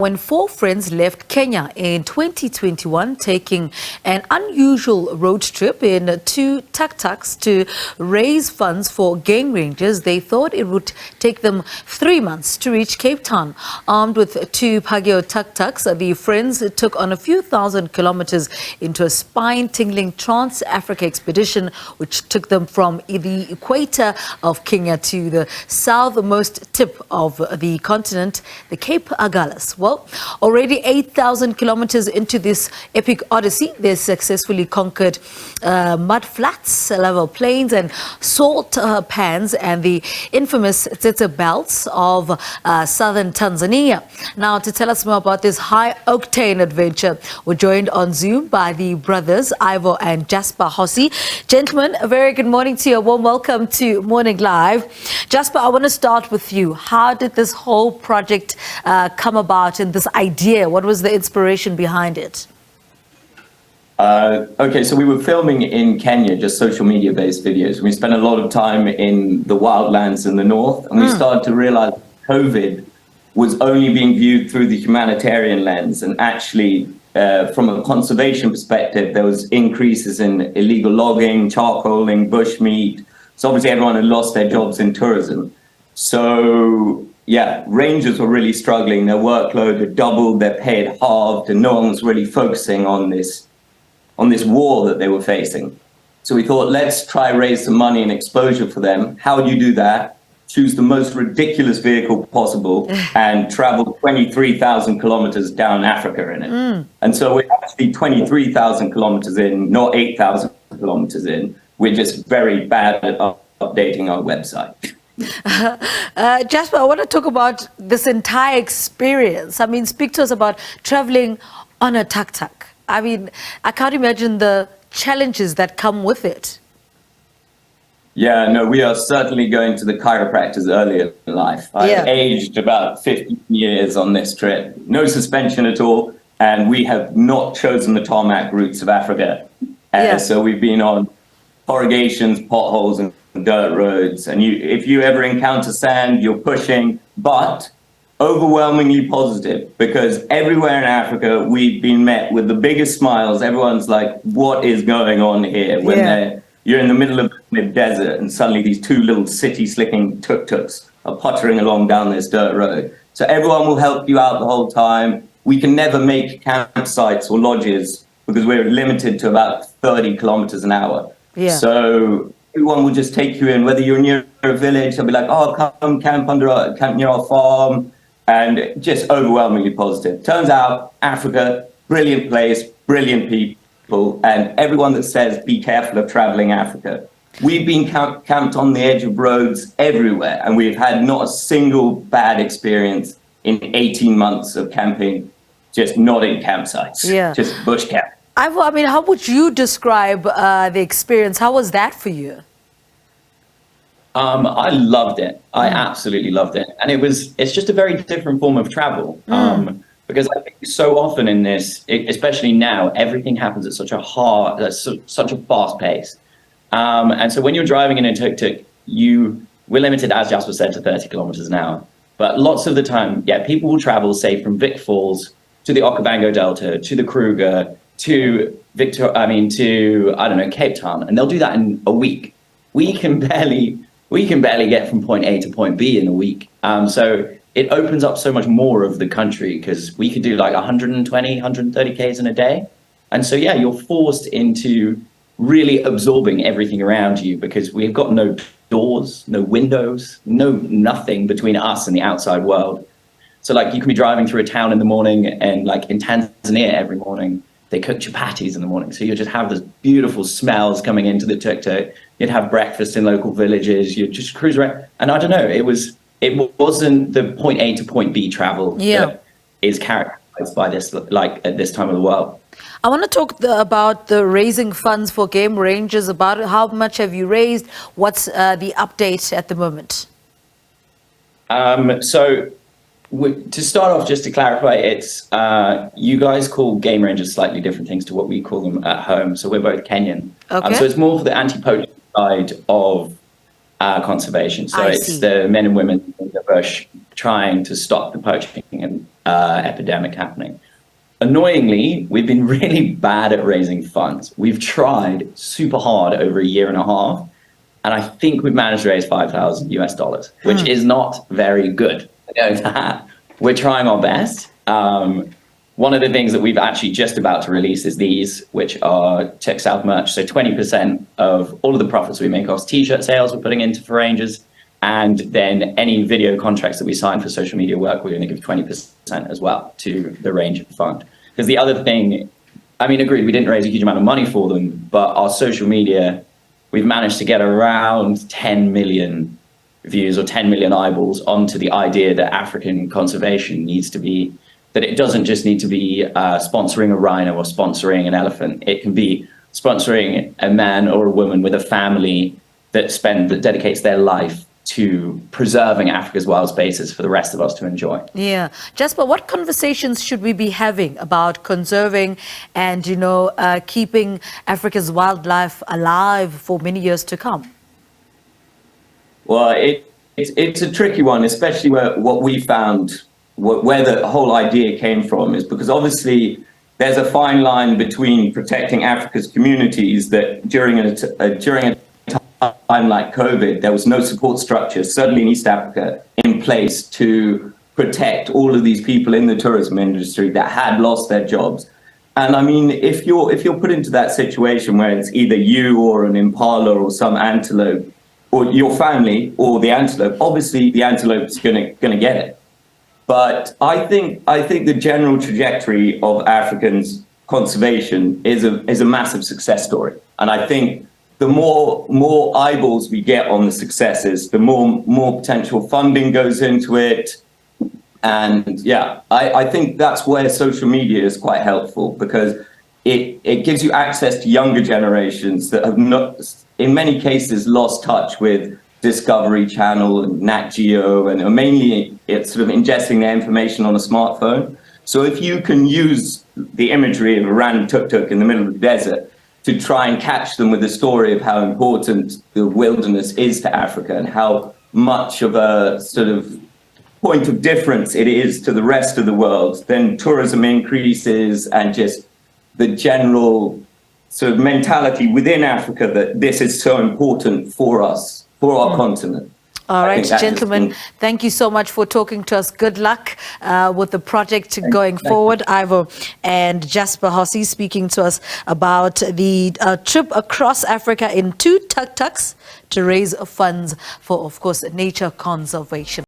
When four friends left Kenya in 2021, taking an unusual road trip in two tuk-tuks to raise funds for game rangers, they thought it would take them 3 months to reach Cape Town. Armed with two Piaggio Tuk Tuks, the friends took on a few thousand kilometers into a spine-tingling trans-Africa expedition, which took them from the equator of Kenya to the southernmost tip of the continent, the Cape Agulhas. Well, already 8,000 kilometers into this epic odyssey, they successfully conquered mudflats, larval plains and salt pans and the infamous tsetse belts of southern Tanzania. Now, to tell us more about this high-octane adventure, we're joined on Zoom by the brothers Ivo and Jasper Horsey. Gentlemen, a very good morning to you. A warm welcome to Morning Live. Jasper, I want to start with you. How did this whole project come about, and this idea? What was the inspiration behind it? Okay, so we were filming in Kenya, just social media based videos. We spent a lot of time in the wildlands in the north, and we started to realize COVID was only being viewed through the humanitarian lens, and actually from a conservation perspective, there was increases in illegal logging, charcoaling, bushmeat. So obviously everyone had lost their jobs in tourism. So yeah, rangers were really struggling. Their workload had doubled, their pay had halved, and no one was really focusing on this war that they were facing. So we thought, let's try raise some money and exposure for them. How do you do that? Choose the most ridiculous vehicle possible and travel 23,000 kilometers down Africa in it. And so we're actually 23,000 kilometers in, not 8,000 kilometers in. We're just very bad at updating our website. Jasper, I want to talk about this entire experience. I mean, speak to us about traveling on a tuk-tuk. I mean, I can't imagine the challenges that come with it. Yeah, no, we are certainly going to the chiropractors earlier in life. I've aged about 15 years on this trip. No suspension at all, and we have not chosen the tarmac routes of Africa. So we've been on corrugations, potholes, and dirt roads, and if you ever encounter sand, you're pushing, but overwhelmingly positive, because everywhere in Africa we've been met with the biggest smiles. Everyone's like, what is going on here? When you're in the middle of the desert and suddenly these two little city slicking tuk-tuks are puttering along down this dirt road. So everyone will help you out the whole time. We can never make campsites or lodges because we're limited to about 30 kilometers an hour. So everyone will just take you in, whether you're near a village, they'll be like, oh, come camp near our farm, and just overwhelmingly positive. Turns out, Africa, brilliant place, brilliant people, and everyone that says, be careful of traveling Africa. We've been camped on the edge of roads everywhere, and we've had not a single bad experience in 18 months of camping, just not in campsites, just bush camp. I mean, how would you describe the experience? How was that for you? I loved it. I absolutely loved it. And it's just a very different form of travel. Because I think so often in this, especially now, everything happens at such a fast pace. And so when you're driving in a tuk-tuk, we're limited, as Jasper said, to 30 kilometers an hour. But lots of the time, people will travel, say, from Vic Falls to the Okavango Delta, to the Kruger, to Cape Town, and they'll do that in a week. We can barely get from point A to point B in a week. So it opens up so much more of the country, because we could do like 120, 130 Ks in a day. And so, you're forced into really absorbing everything around you, because we've got no doors, no windows, nothing between us and the outside world. So like you can be driving through a town in the morning, and like in Tanzania every morning, they cook chapatis in the morning. So you just have those beautiful smells coming into the tuk-tuk. You'd have breakfast in local villages. You'd just cruise around. And I don't know, it wasn't the point A to point B travel that is characterized by this, like at this time of the world. I want to talk about the raising funds for game rangers. About how much have you raised? What's the update at the moment? To start off, just to clarify, it's you guys call game rangers slightly different things to what we call them at home. So we're both Kenyan. So it's more for the anti-poaching side of conservation. So it's the men and women in the bush trying to stop the poaching and epidemic happening. Annoyingly, we've been really bad at raising funds. We've tried super hard over a year and a half, and I think we've managed to raise $5,000, which is not very good. We're trying our best. One of the things that we've actually just about to release is these, which are Tech South merch. So 20% of all of the profits we make off t-shirt sales we're putting into for Rangers. And then any video contracts that we sign for social media work, we're going to give 20% as well to the Ranger Fund. Because the other thing, I mean, agreed, we didn't raise a huge amount of money for them, but our social media, we've managed to get around 10 million views or 10 million eyeballs onto the idea that African conservation needs to be, that it doesn't just need to be sponsoring a rhino or sponsoring an elephant. It can be sponsoring a man or a woman with a family that dedicates their life to preserving Africa's wild spaces for the rest of us to enjoy. Yeah. Jasper, what conversations should we be having about conserving and, keeping Africa's wildlife alive for many years to come? Well, it's a tricky one, especially what we found, where the whole idea came from, is because obviously there's a fine line between protecting Africa's communities that during a time like COVID, there was no support structure, certainly in East Africa, in place to protect all of these people in the tourism industry that had lost their jobs. And I mean, if you're put into that situation where it's either you or an impala or some antelope, or your family or the antelope, obviously the antelope's gonna get it. But I think the general trajectory of Africans' conservation is a massive success story, and I think the more eyeballs we get on the successes, the more potential funding goes into it. And yeah, I think that's where social media is quite helpful, because it gives you access to younger generations that have not, in many cases, lost touch with Discovery Channel and Nat Geo, and mainly it's sort of ingesting their information on a smartphone. So if you can use the imagery of a random tuk-tuk in the middle of the desert to try and catch them with the story of how important the wilderness is to Africa and how much of a sort of point of difference it is to the rest of the world, then tourism increases, and just the general sort of mentality within Africa that this is so important for us, for our continent. All right, gentlemen, thank you so much for talking to us. Good luck with the project going forward. Ivo and Jasper Horsey speaking to us about the trip across Africa in 2 tuk-tuks to raise funds for, of course, nature conservation.